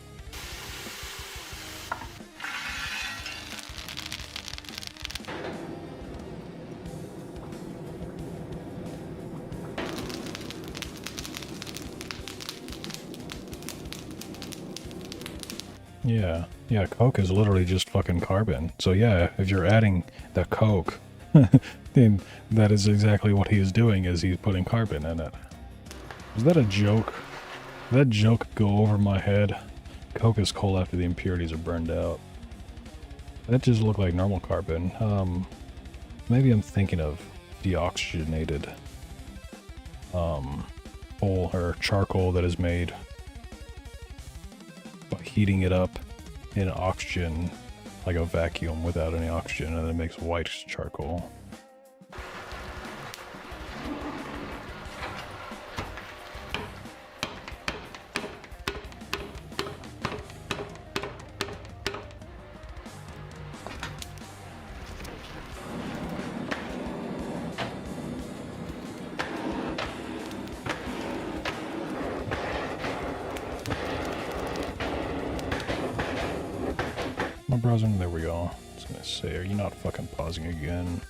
Yeah, coke is literally just fucking carbon. So yeah, if you're adding the coke, then that is exactly what he's doing, is he's putting carbon in it. Is that a joke? Did that joke go over my head? Coke is coal after the impurities are burned out. That just looked like normal carbon. Maybe I'm thinking of deoxygenated coal or charcoal that is made by heating it up in oxygen, like a vacuum without any oxygen, and it makes white charcoal. My browser, there we go. I was gonna say, are you not fucking pausing again?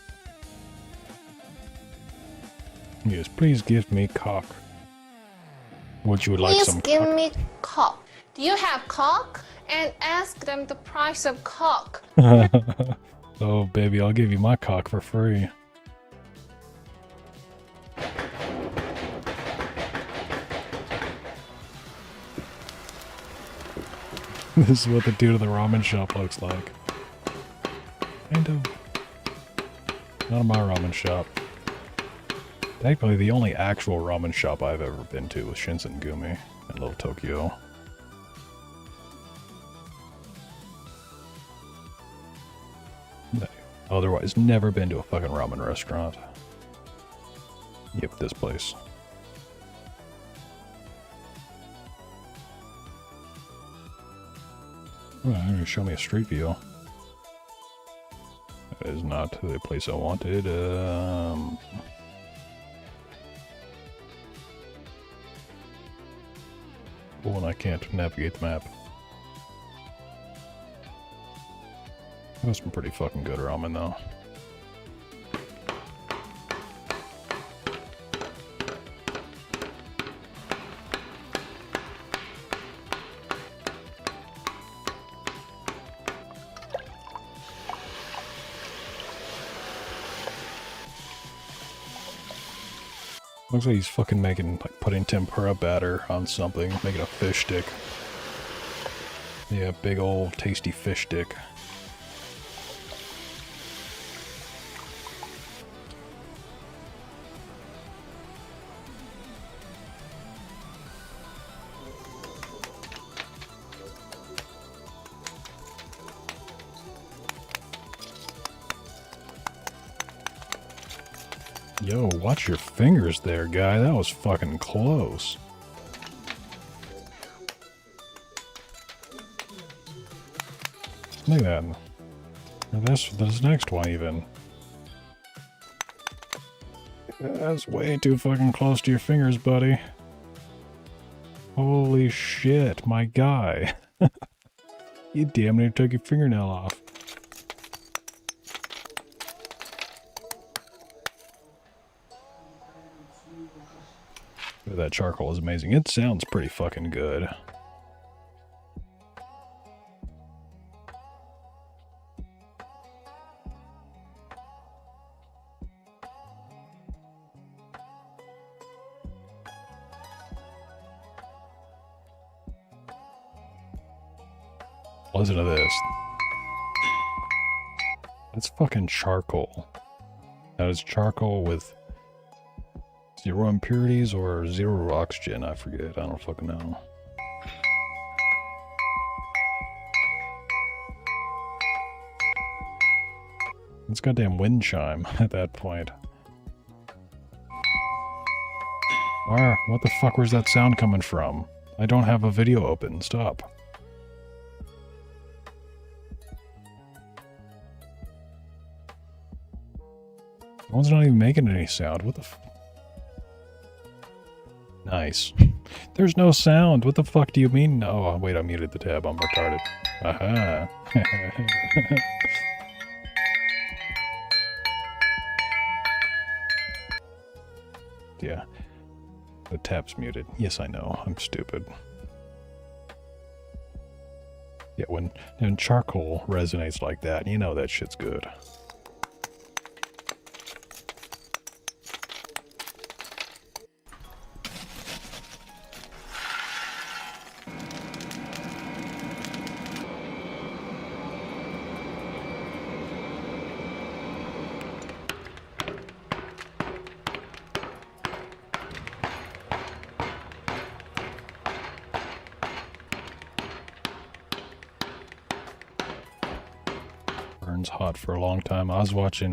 Yes, please give me cock. Would you like some Please give cock? me cock. Do you have cock? And ask them the price of cock. Oh, baby, I'll give you my cock for free. This is what the dude at the ramen shop looks like. Kind of. Not my ramen shop. Thankfully, the only actual ramen shop I've ever been to was Shinsengumi in Little Tokyo. Otherwise, never been to a fucking ramen restaurant. Yep, this place. Oh, they're gonna show me a street view. That is not the place I wanted. Oh, and I can't navigate the map. That's some pretty fucking good ramen, though. Looks like he's fucking making, like, putting tempura batter on something, making a fish stick. Yeah, big old tasty fish stick. Yo, watch your fingers there, guy. That was fucking close. Look at that. This next one even. That's way too fucking close to your fingers, buddy. Holy shit, my guy. You damn near took your fingernail off. That charcoal is amazing. It sounds pretty fucking good. Listen to this. It's fucking charcoal. Now it's charcoal with 0 impurities or 0 oxygen. I forget. I don't fucking know. It's goddamn wind chime at that point. What the fuck was that sound coming from? I don't have a video open. Stop. One's not even making any sound. What the f... Nice. There's no sound. What the fuck do you mean? Oh, wait, I muted the tab. I'm retarded. Aha. Yeah. The tab's muted. Yes, I know. I'm stupid. Yeah, when charcoal resonates like that, you know that shit's good. Hot for a long time. I was watching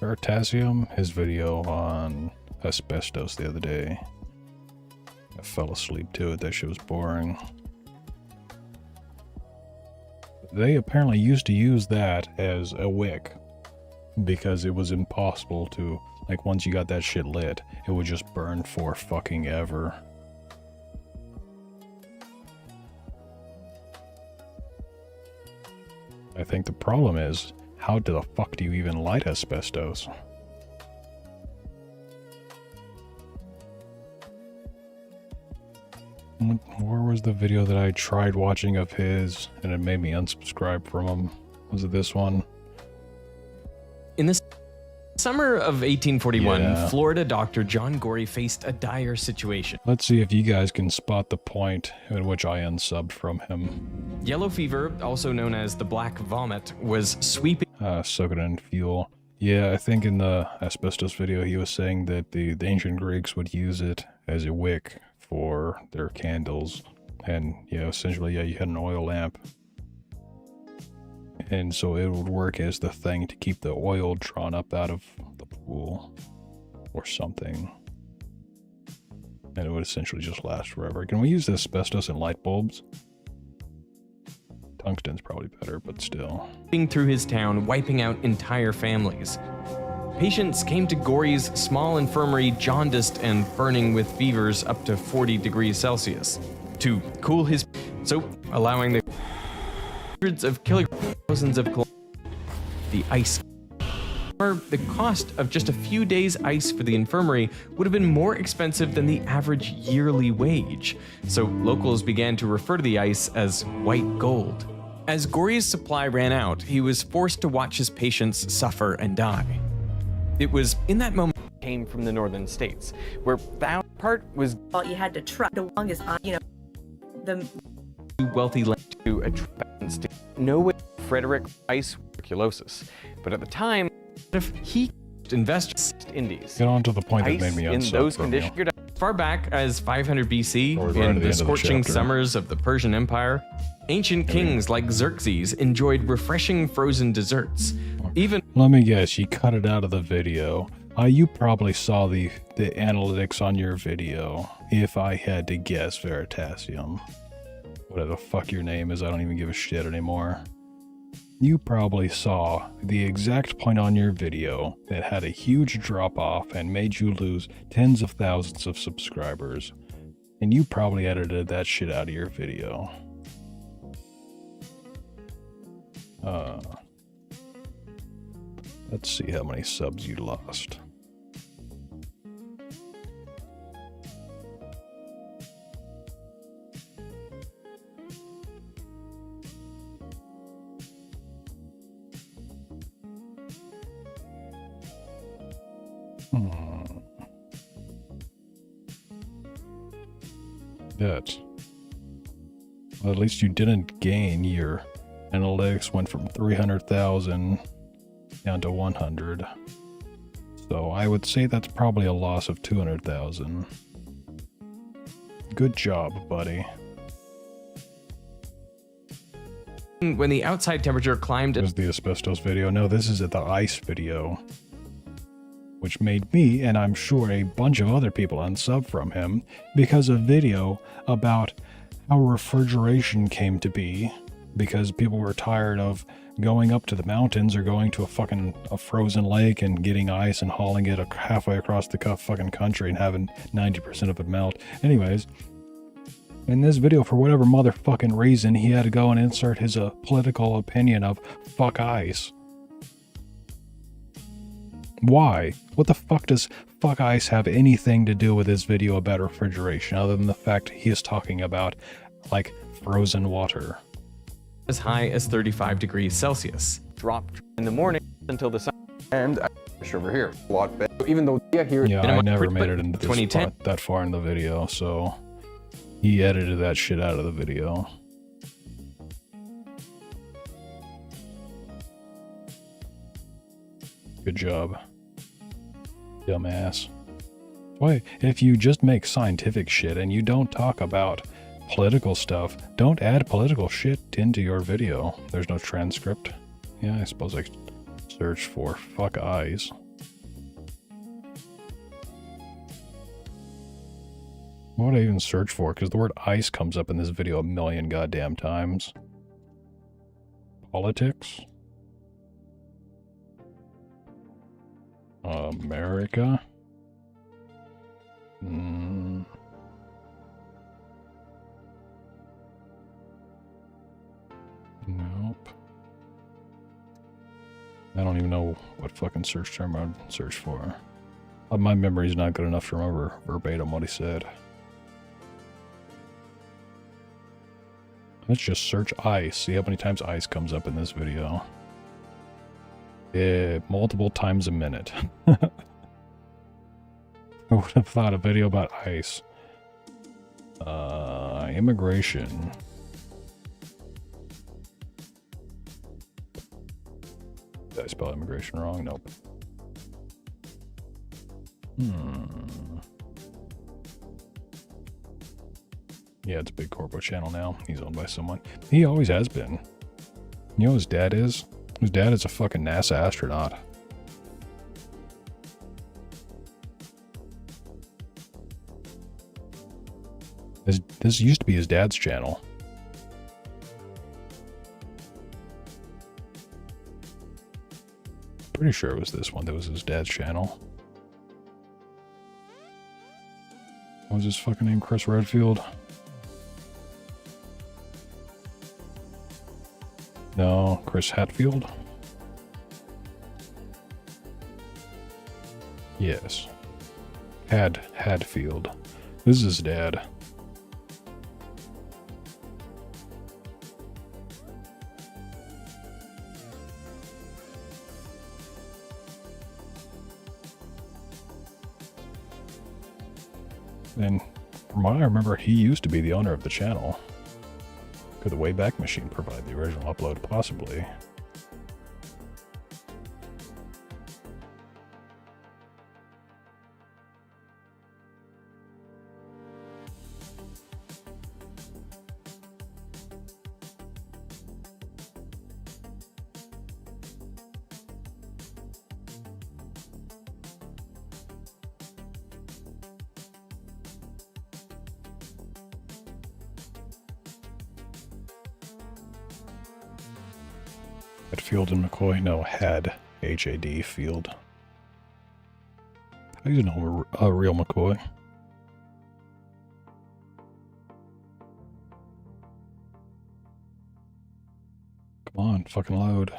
Veritasium, his video on asbestos the other day. I fell asleep to it. That shit was boring. They apparently used to use that as a wick because it was impossible to, like, once you got that shit lit, it would just burn for fucking ever. I think the problem is, how the fuck do you even light asbestos? Where was the video that I tried watching of his, and it made me unsubscribe from him? Was it this one? In the summer of 1841, Yeah. Florida doctor John Gorey faced a dire situation. Let's see if you guys can spot the point in which I unsubbed from him. Yellow fever, also known as the black vomit, was sweeping. Soak it in fuel. Yeah, I think in the asbestos video he was saying that the ancient Greeks would use it as a wick for their candles. And yeah, essentially, yeah, you had an oil lamp. And so it would work as the thing to keep the oil drawn up out of the pool or something. And it would essentially just last forever. Can we use asbestos in light bulbs? Tungsten's probably better, but still. Through his town, wiping out entire families. Patients came to Gorey's small infirmary jaundiced and burning with fevers up to 40 degrees Celsius to cool his, so allowing the hundreds of kilograms, thousands of the ice. The cost of just a few days' ice for the infirmary would have been more expensive than the average yearly wage, so locals began to refer to the ice as white gold. As Gorey's supply ran out, he was forced to watch his patients suffer and die. It was in that moment came from the northern states, where that part was you had to try the longest, the wealthy land to attract no way Frederick ice tuberculosis, but at the time, if he investors Indies, Get on to the point that ice made me in unsub those from you. conditions far back as 500 BC Or right at in the the end of the scorching chapter. summers of the Persian Empire. Ancient kings like Xerxes enjoyed refreshing frozen desserts. Even Let me guess, you cut it out of the video. You probably saw the analytics on your video, if I had to guess, Veritasium. Whatever the fuck your name is, I don't even give a shit anymore. You probably saw the exact point on your video that had a huge drop-off and made you lose tens of thousands of subscribers. And you probably edited that shit out of your video. Let's see how many subs you lost. That. Well, at least you didn't gain. Your analytics went from 300,000 down to 100. So I would say that's probably a loss of 200,000. Good job, buddy. When the outside temperature climbed... This is the asbestos video. No, this is the ice video. Which made me, and I'm sure a bunch of other people, unsub from him because of video about how refrigeration came to be. Because people were tired of going up to the mountains or going to a frozen lake and getting ice and hauling it halfway across the fucking country and having 90% of it melt. Anyways, in this video, for whatever motherfucking reason, he had to go and insert his political opinion of fuck ice. Why? What the fuck does fuck ice have anything to do with this video about refrigeration other than the fact he is talking about, like, frozen water? As high as 35 degrees Celsius. Dropped in the morning until the sun, and over here a lot better. Even though here, yeah, I never made it into this spot that far in the video, so he edited that shit out of the video. Good job, dumbass. Why, if you just make scientific shit and you don't talk about political stuff, don't add political shit into your video. There's no transcript. Yeah, I suppose I search for fuck eyes. What would I even search for? Because the word ice comes up in this video a million goddamn times. Politics? America? Nope. I don't even know what fucking search term I'd search for. My memory's not good enough to remember verbatim what he said. Let's just search ice. See how many times ice comes up in this video. Yeah, multiple times a minute. I would have thought a video about ice. Immigration. Did I spell immigration wrong? Nope. Yeah, it's a big corporate channel now. He's owned by someone. He always has been. You know who his dad is? His dad is a fucking NASA astronaut. This used to be his dad's channel. Pretty sure it was this one that was his dad's channel. What was his fucking name? Chris Redfield? No, Chris Hatfield? Yes. Hadfield. This is his dad. And from what I remember, he used to be the owner of the channel. Could the Wayback Machine provide the original upload? Possibly. Field and McCoy? No, had. H-A-D, Field. How do you know a real McCoy? Come on, fucking load.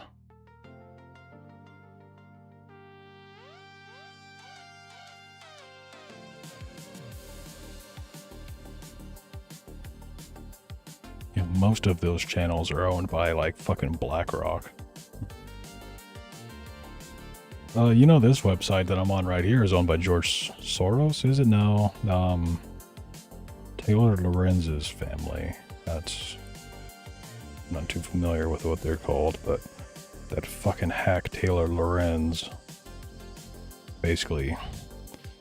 Yeah, most of those channels are owned by, like, fucking BlackRock. You know this website that I'm on right here is owned by George Soros, is it? No. Taylor Lorenz's family. That's I'm not too familiar with what they're called, but that fucking hack Taylor Lorenz. Basically,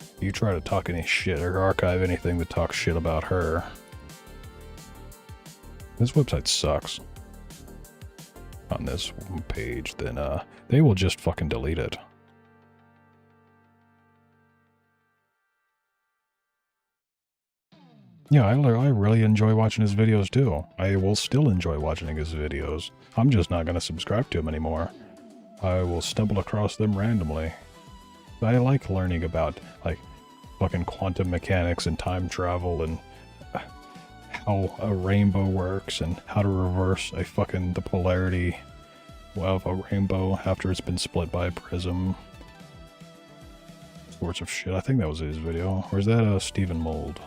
if you try to talk any shit or archive anything that talks shit about her, this website sucks. On this page, then they will just fucking delete it. Yeah, I really enjoy watching his videos too. I will still enjoy watching his videos. I'm just not going to subscribe to him anymore. I will stumble across them randomly. I like learning about, like, fucking quantum mechanics and time travel and how a rainbow works and how to reverse the polarity of a rainbow after it's been split by a prism. Sorts of shit. I think that was his video. Or is that Stephen Mold?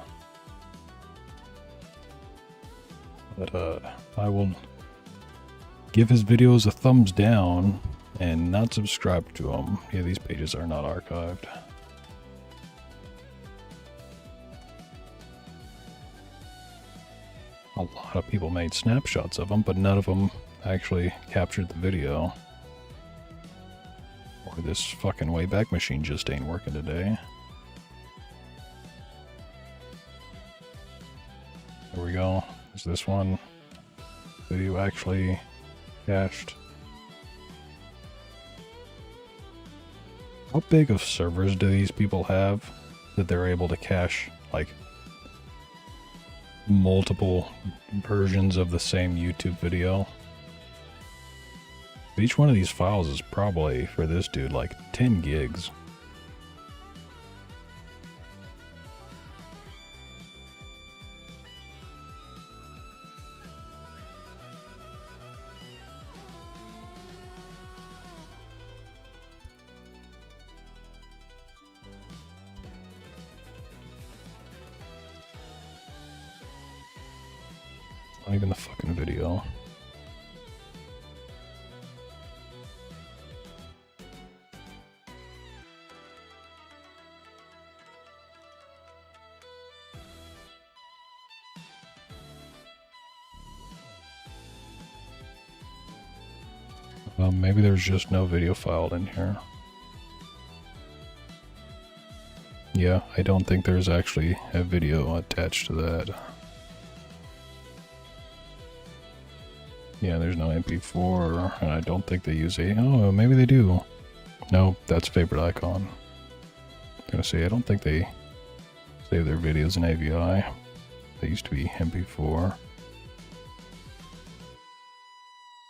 But I will give his videos a thumbs down and not subscribe to them. Yeah, these pages are not archived. A lot of people made snapshots of them, but none of them actually captured the video. Or this fucking Wayback Machine just ain't working today. There we go. Is this one video actually cached? How big of servers do these people have that they're able to cache, like, multiple versions of the same YouTube video? Each one of these files is probably, for this dude, like 10 gigs. Not even the fucking video. Maybe there's just no video filed in here. Yeah, I don't think there's actually a video attached to that. Yeah, there's no MP4, and I don't think they use a... Oh, maybe they do. No, that's favorite icon. I'm gonna say, I don't think they save their videos in AVI. They used to be MP4.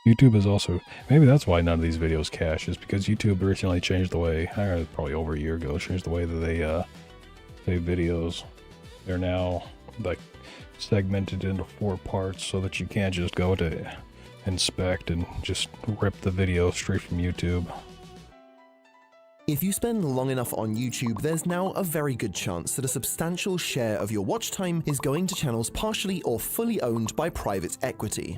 YouTube is also... Maybe that's why none of these videos cache, is because YouTube originally changed the way... probably over a year ago, changed the way that they save videos. They're now, like, segmented into 4 parts so that you can't just go to inspect and just rip the video straight from YouTube. If you spend long enough on YouTube, there's now a very good chance that a substantial share of your watch time is going to channels partially or fully owned by private equity.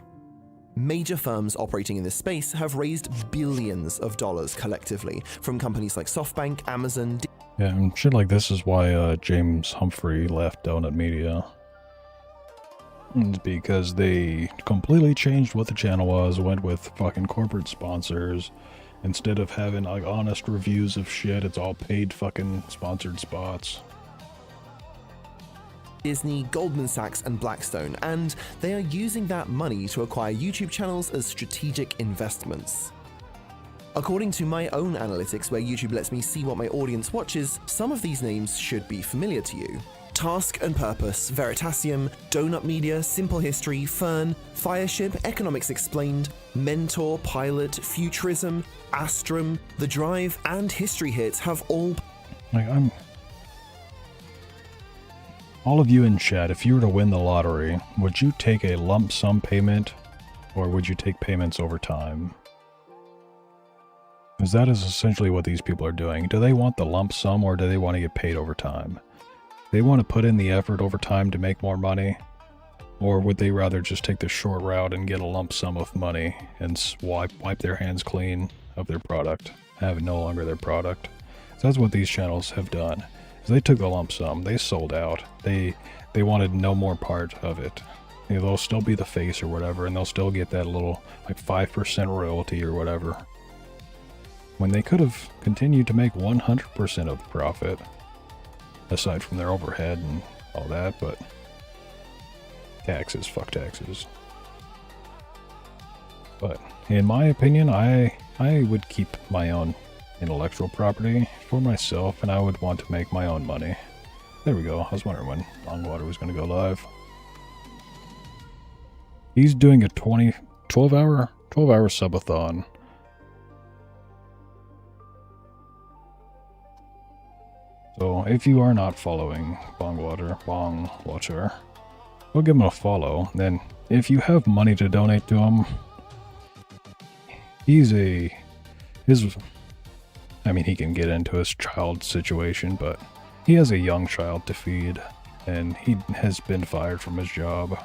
Major firms operating in this space have raised billions of dollars collectively from companies like SoftBank, Amazon. Yeah, and shit like this is why James Humphrey left Donut Media. It's because they completely changed what the channel was, went with fucking corporate sponsors. Instead of having like honest reviews of shit, it's all paid fucking sponsored spots. Disney, Goldman Sachs, and Blackstone, and they are using that money to acquire YouTube channels as strategic investments. According to my own analytics, where YouTube lets me see what my audience watches, some of these names should be familiar to you. Task and Purpose, Veritasium, Donut Media, Simple History, Fern, Fireship, Economics Explained, Mentor, Pilot, Futurism, Astrum, The Drive, and History Hit have all... All of you in chat, if you were to win the lottery, would you take a lump sum payment, or would you take payments over time? Because that is essentially what these people are doing. Do they want the lump sum, or do they want to get paid over time? They want to put in the effort over time to make more money, or would they rather just take the short route and get a lump sum of money and wipe their hands clean of their product, have it no longer their product? So that's what these channels have done. Is they took the lump sum, they sold out, they wanted no more part of it. they'll still be the face or whatever, and they'll still get that little, like, 5% royalty or whatever. When they could have continued to make 100% of the profit, aside from their overhead and all that, but taxes, fuck taxes. But in my opinion, I would keep my own intellectual property for myself, and I would want to make my own money. There we go. I was wondering when Longwater was going to go live. He's doing a 12-hour subathon. So if you are not following Bong Watcher, go give him a follow. Then if you have money to donate to him, I mean, he can get into his child situation, but he has a young child to feed, and he has been fired from his job.